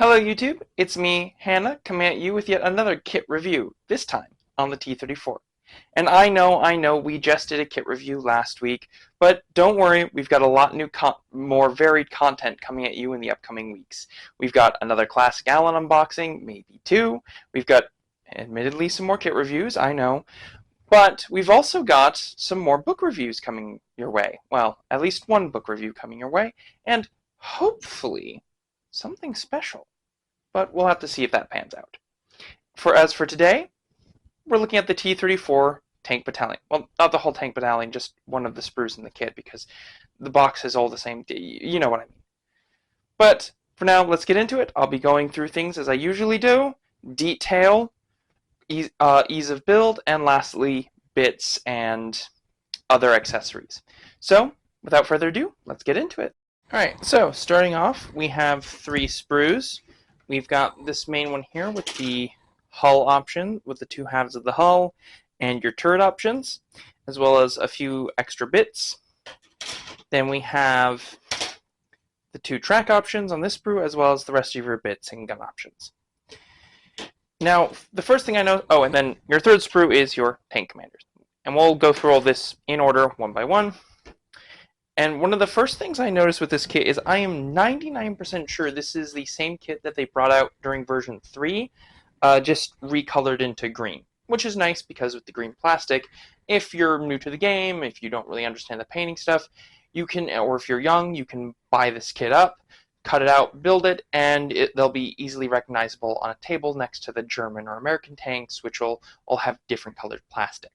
Hello YouTube, it's me, Hannah, coming at you with yet another kit review, this time on the T-34. And I know, we just did a kit review last week, but don't worry, we've got a lot new, more varied content coming at you in the upcoming weeks. We've got another Classic Allen unboxing, maybe two. We've got, admittedly, some more kit reviews, I know. But we've also got some more book reviews coming your way. Well, at least one book review coming your way, and hopefully something special. But we'll have to see if that pans out. As for today, we're looking at the T-34 tank battalion. Well, not the whole tank battalion, just one of the sprues in the kit, because the box is all the same. You know what I mean. But for now, let's get into it. I'll be going through things as I usually do. Detail, ease of build, and lastly, bits and other accessories. So, without further ado, let's get into it. Alright, so starting off, we have three sprues. We've got this main one here with the hull option, with the two halves of the hull, and your turret options, as well as a few extra bits. Then we have the two track options on this sprue, as well as the rest of your bits and gun options. Now, the first thing I know, oh, and then your third sprue is your tank commanders. And we'll go through all this in order, one by one. And one of the first things I noticed with this kit is I am 99% sure this is the same kit that they brought out during version 3, just recolored into green, which is nice because with the green plastic, if you're new to the game, if you don't really understand the painting stuff, you can, or if you're young, you can buy this kit up, cut it out, build it, and they'll be easily recognizable on a table next to the German or American tanks, which will all have different colored plastic.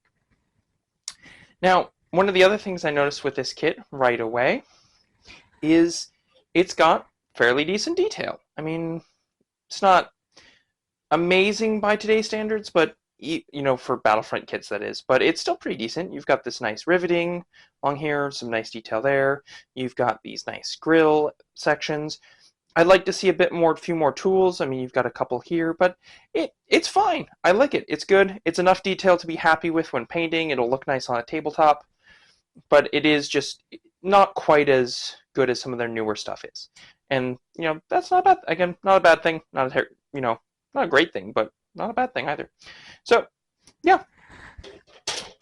Now, one of the other things I noticed with this kit right away is it's got fairly decent detail. I mean, it's not amazing by today's standards, but you know, for Battlefront kits that is, but it's still pretty decent. You've got this nice riveting along here, some nice detail there. You've got these nice grill sections. I'd like to see a few more tools. I mean, you've got a couple here, but it's fine. I like it. It's good. It's enough detail to be happy with when painting. It'll look nice on a tabletop. But it is just not quite as good as some of their newer stuff is. And, you know, that's not bad. Again, not a bad thing. Not a great thing, but not a bad thing either. So, yeah.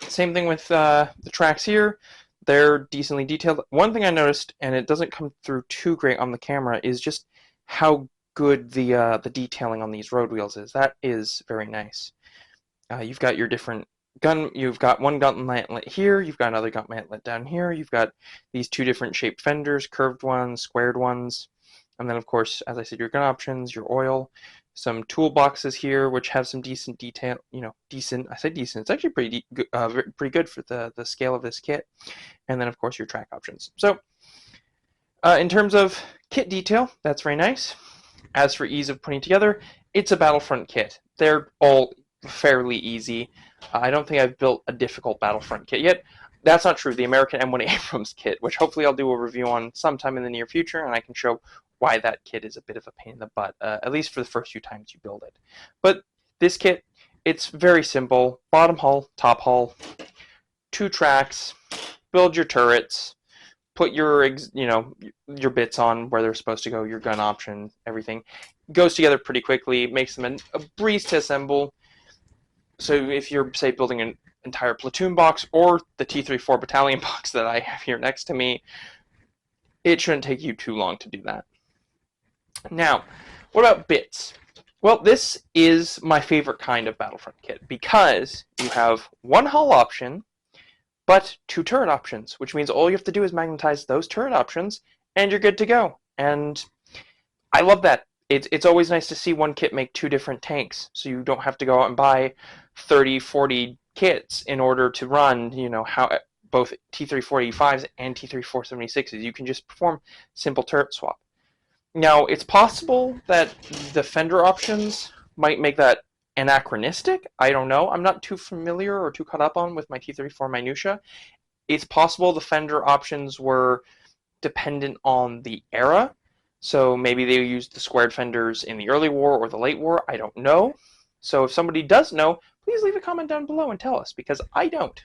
Same thing with the tracks here. They're decently detailed. One thing I noticed, and it doesn't come through too great on the camera, is just how good the detailing on these road wheels is. That is very nice. You've got your different you've got one gauntlet here, you've got another gauntlet down here, you've got these two different shaped fenders, curved ones, squared ones, and then of course, as I said, your gun options, your oil, some toolboxes here which have some decent detail, decent, I say decent, it's actually pretty good for the scale of this kit, and then of course your track options. So, in terms of kit detail, that's very nice. As for ease of putting together, it's a Battlefront kit. They're all fairly easy. I don't think I've built a difficult Battlefront kit yet. That's not true. The American M1 Abrams kit, which hopefully I'll do a review on sometime in the near future, and I can show why that kit is a bit of a pain in the butt, at least for the first few times you build it. But this kit, it's very simple. Bottom hull, top hull, two tracks, build your turrets, put your bits on where they're supposed to go, your gun option, everything. Goes together pretty quickly, makes them a breeze to assemble. So if you're, say, building an entire platoon box or the T-34 battalion box that I have here next to me, it shouldn't take you too long to do that. Now, what about bits? Well, this is my favorite kind of Battlefront kit because you have one hull option, but two turret options, which means all you have to do is magnetize those turret options, and you're good to go. And I love that. It's always nice to see one kit make two different tanks, so you don't have to go out and buy 30, 40 kits in order to run, both T-3485s and T-3476s. You can just perform simple turret swap. Now, it's possible that the fender options might make that anachronistic. I don't know. I'm not too familiar or too caught up on with my T-34 minutia. It's possible the fender options were dependent on the era. So maybe they used the squared fenders in the early war or the late war. I don't know. So if somebody does know, please leave a comment down below and tell us, because I don't.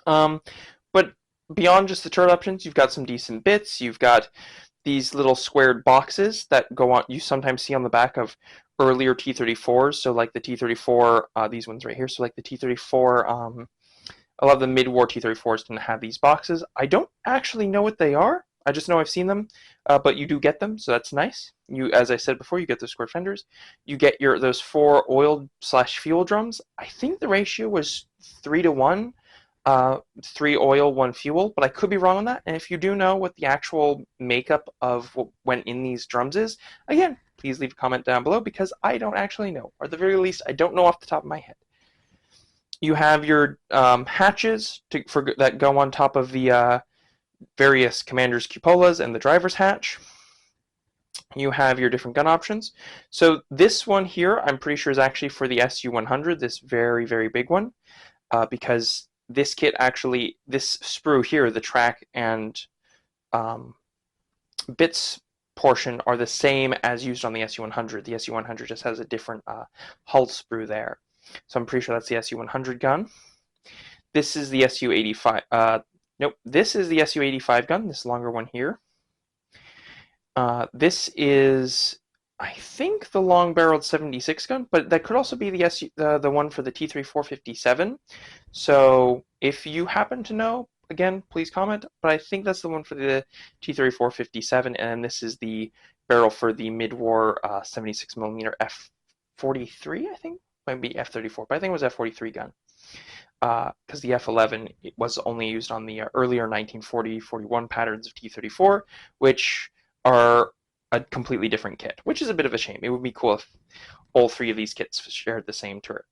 But beyond just the turret options, you've got some decent bits. You've got these little squared boxes that go on, you sometimes see on the back of earlier T-34s. So like the T-34, these ones right here. So like the T-34, a lot of the mid-war T-34s didn't have these boxes. I don't actually know what they are. I just know I've seen them, but you do get them, so that's nice. You, as I said before, you get those square fenders. You get those 4 oil/fuel drums. I think the ratio was 3-to-1. 3 oil, 1 fuel, but I could be wrong on that. And if you do know what the actual makeup of what went in these drums is, again, please leave a comment down below because I don't actually know, or at the very least, I don't know off the top of my head. You have your hatches that go on top of the various commander's cupolas and the driver's hatch. You have your different gun options. So this one here, I'm pretty sure is actually for the SU-100, this very, very big one, because this kit actually, this sprue here, the track and bits portion are the same as used on the SU-100. The SU-100 just has a different hull sprue there. So I'm pretty sure that's the SU-100 gun. This is the SU-85. Nope, this is the SU-85 gun, this longer one here. This is, I think, the long-barreled 76 gun, but that could also be the one for the T-34-57. So if you happen to know, again, please comment. But I think that's the one for the T-34-57, and this is the barrel for the mid-war 76mm F-43. I think might be F-34, but I think it was F-43 gun. Because the F-11 was only used on the earlier 1940-41 patterns of T-34, which are a completely different kit, which is a bit of a shame. It would be cool if all 3 of these kits shared the same turret.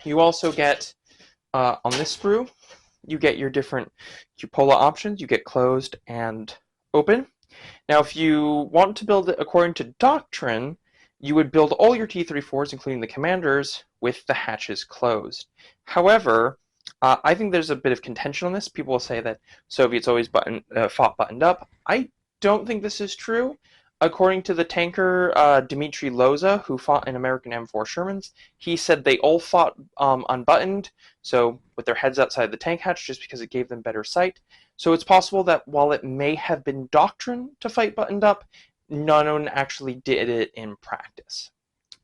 You also get, on this sprue, you get your different cupola options. You get closed and open. Now, if you want to build it according to doctrine, you would build all your T-34s, including the commanders, with the hatches closed. However, I think there's a bit of contention on this. People will say that Soviets always fought buttoned up. I don't think this is true. According to the tanker Dmitry Loza, who fought in American M4 Shermans, he said they all fought unbuttoned, so with their heads outside the tank hatch, just because it gave them better sight. So it's possible that while it may have been doctrine to fight buttoned up, none one actually did it in practice.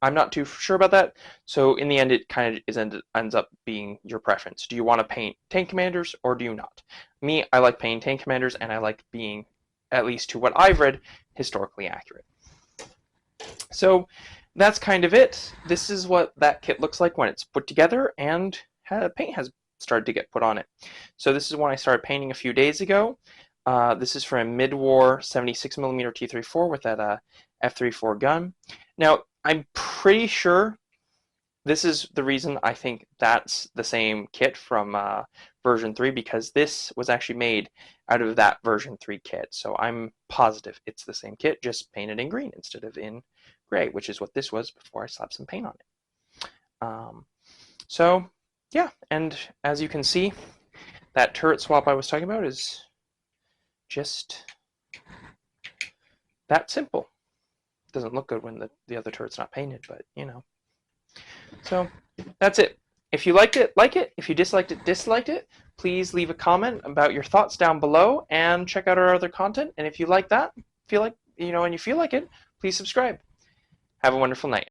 I'm not too sure about that, so in the end it kind of ends up being your preference. Do you want to paint tank commanders or do you not? Me, I like painting tank commanders, and I like being, at least to what I've read, historically accurate. So that's kind of it. This is what that kit looks like when it's put together and paint has started to get put on it. So this is one I started painting a few days ago. This is for a mid-war 76mm T-34 with that F-34 gun. Now, I'm pretty sure this is the reason I think that's the same kit from version 3, because this was actually made out of that version 3 kit. So I'm positive it's the same kit, just painted in green instead of in gray, which is what this was before I slapped some paint on it. So yeah, and as you can see, that turret swap I was talking about is just that simple. Doesn't look good when the other turret's not painted, but you know. So that's it. If you liked it, like it. If you disliked it, disliked it. Please leave a comment about your thoughts down below and check out our other content. And if you like that, and you feel like it, please subscribe. Have a wonderful night.